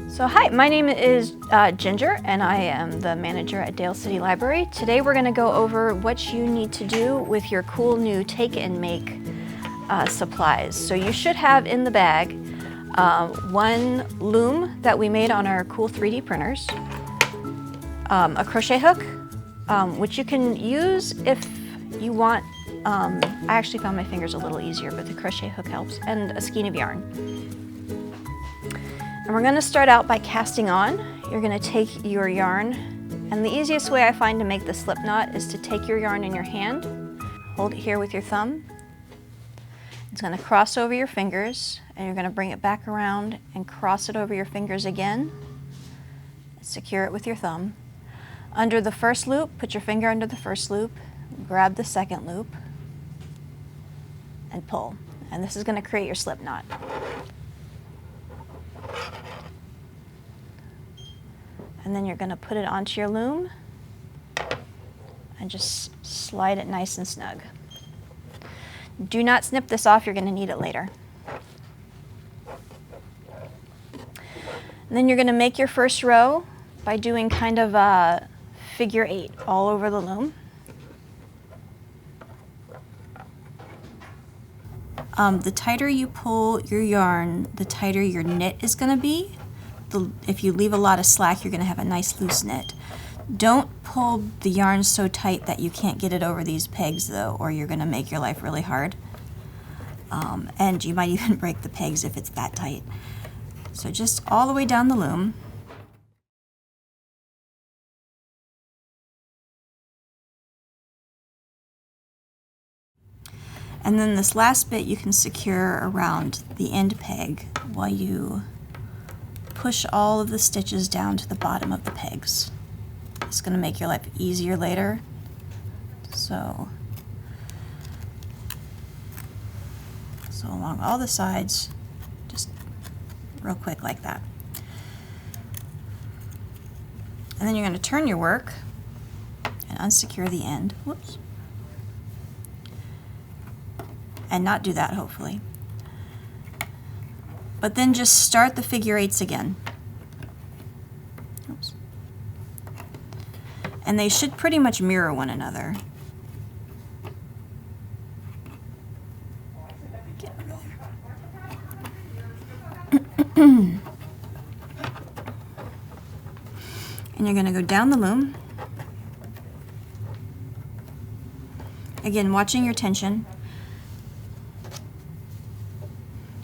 So hi, my name is Ginger and I am the manager at Dale City Library. Today we're going to go over what you need to do with your cool new take and make supplies. So you should have in the bag one loom that we made on our cool 3D printers, a crochet hook, which you can use if you want. I actually found my fingers a little easier, but the crochet hook helps, and a skein of yarn. And we're going to start out by casting on. You're going to take your yarn, and the easiest way I find to make the slip knot is to take your yarn in your hand, hold it here with your thumb. It's going to cross over your fingers, and you're going to bring it back around and cross it over your fingers again. Secure it with your thumb. Under the first loop, put your finger under the first loop, grab the second loop, and pull. And this is going to create your slip knot. And then you're going to put it onto your loom and just slide it nice and snug. Do not snip this off, you're going to need it later. And then you're going to make your first row by doing kind of a figure 8 all over the loom. The tighter you pull your yarn, the tighter your knit is going to be. If you leave a lot of slack, you're going to have a nice loose knit. Don't pull the yarn so tight that you can't get it over these pegs though, or you're going to make your life really hard. And you might even break the pegs if it's that tight. So just all the way down the loom. And then this last bit you can secure around the end peg while you push all of the stitches down to the bottom of the pegs. It's going to make your life easier later. So along all the sides, just real quick like that. And then you're going to turn your work and unsecure the end. Whoops. And not do that, hopefully. But then just start the figure 8s again. Oops. And they should pretty much mirror one another. And you're going to go down the loom. Again, watching your tension.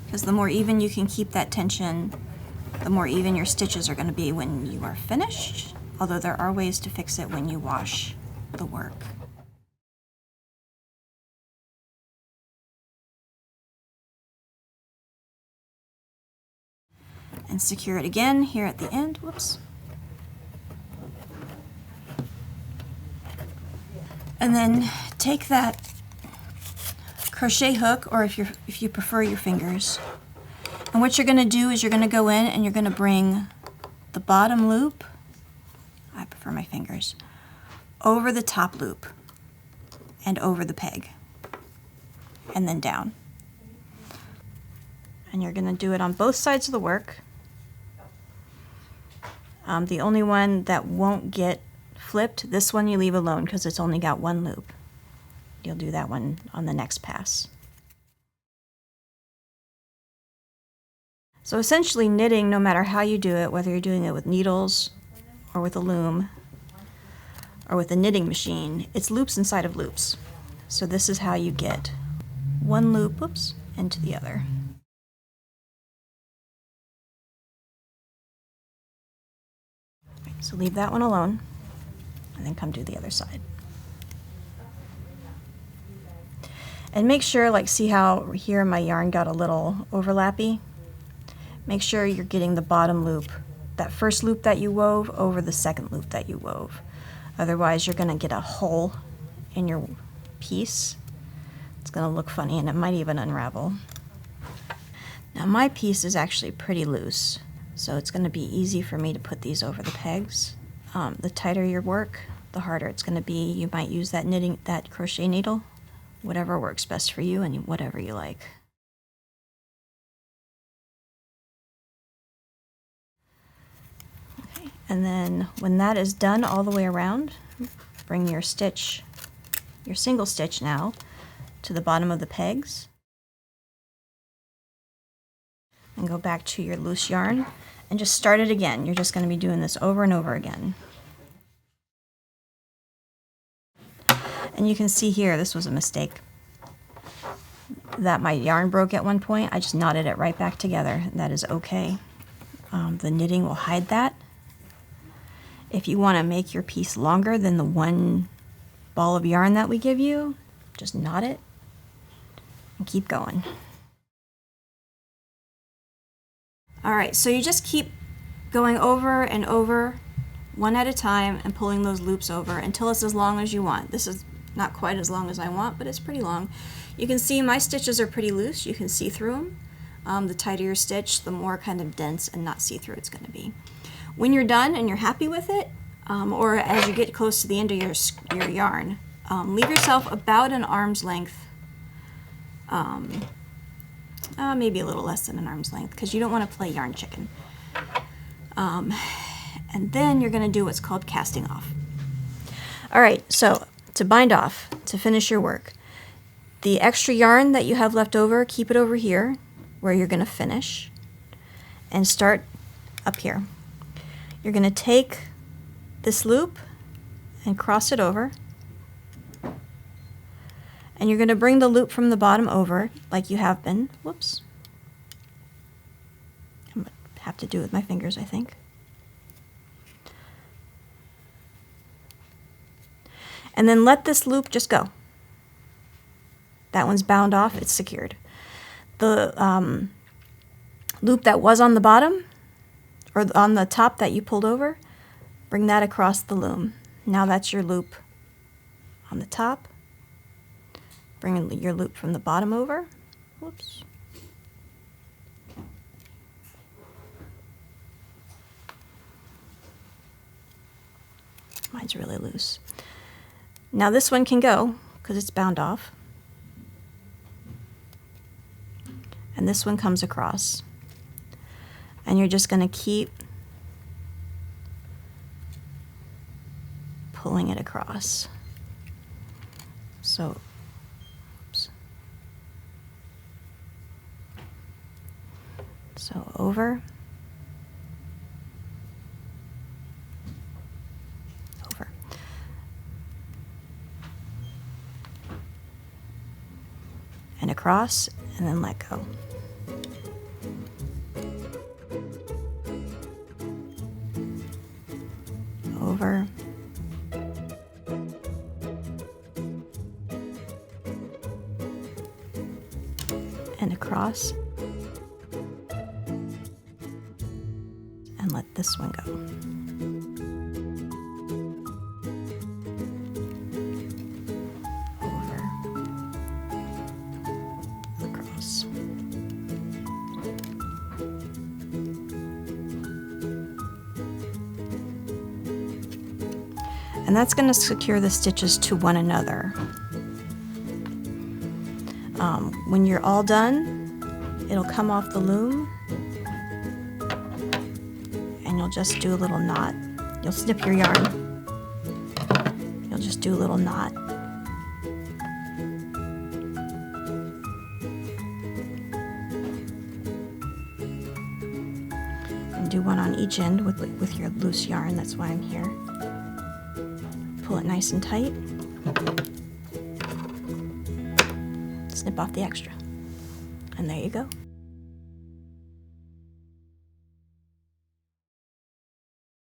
Because the more even you can keep that tension, the more even your stitches are going to be when you are finished, although there are ways to fix it when you wash the work. And secure it again here at the end. Whoops. And then take that crochet hook, or if you prefer your fingers. And what you're going to do is you're going to go in and you're going to bring the bottom loop, I prefer my fingers, over the top loop and over the peg and then down. And you're going to do it on both sides of the work. The only one that won't get flipped, this one you leave alone because it's only got one loop. You'll do that one on the next pass. So essentially knitting, no matter how you do it, whether you're doing it with needles or with a loom or with a knitting machine, it's loops inside of loops. So this is how you get one loop, whoops, into the other. So leave that one alone and then come do the other side. And make sure, like, see how here my yarn got a little overlappy? Make sure you're getting the bottom loop, that first loop that you wove, over the second loop that you wove. Otherwise, you're going to get a hole in your piece. It's going to look funny and it might even unravel. Now my piece is actually pretty loose, so it's going to be easy for me to put these over the pegs. The tighter your work, the harder it's going to be. You might use that crochet needle. Whatever works best for you and whatever you like. And then when that is done all the way around, bring your stitch, your single stitch now, to the bottom of the pegs. And go back to your loose yarn and just start it again. You're just going to be doing this over and over again. And you can see here, this was a mistake, that my yarn broke at one point. I just knotted it right back together. That is okay. The knitting will hide that. If you want to make your piece longer than the one ball of yarn that we give you, just knot it and keep going. All right, so you just keep going over and over, one at a time, and pulling those loops over until it's as long as you want. This is not quite as long as I want, but it's pretty long. You can see my stitches are pretty loose. You can see through them. The tighter your stitch, the more kind of dense and not see-through it's going to be. When you're done and you're happy with it, or as you get close to the end of your yarn, leave yourself about an arm's length, maybe a little less than an arm's length, because you don't want to play yarn chicken. And then you're going to do what's called casting off. All right, so to bind off, to finish your work, the extra yarn that you have left over, keep it over here where you're going to finish, and start up here. You're going to take this loop and cross it over, and you're going to bring the loop from the bottom over like you have been. Whoops. I'm going to have to do it with my fingers, I think. And then let this loop just go. That one's bound off, it's secured. The loop that was on the bottom, or on the top that you pulled over, bring that across the loom. Now that's your loop on the top. Bring your loop from the bottom over. Whoops. Mine's really loose. Now this one can go because it's bound off. And this one comes across. And you're just going to keep pulling it across. So, oops. So over, over. And across, and then let go. Over. And across. And let this one go. Over. Across. And that's going to secure the stitches to one another. When you're all done, it'll come off the loom, and you'll just do a little knot. You'll snip your yarn. You'll just do a little knot. And do one on each end with your loose yarn. That's why I'm here. Pull it nice and tight. Snip off the extra. And there you go.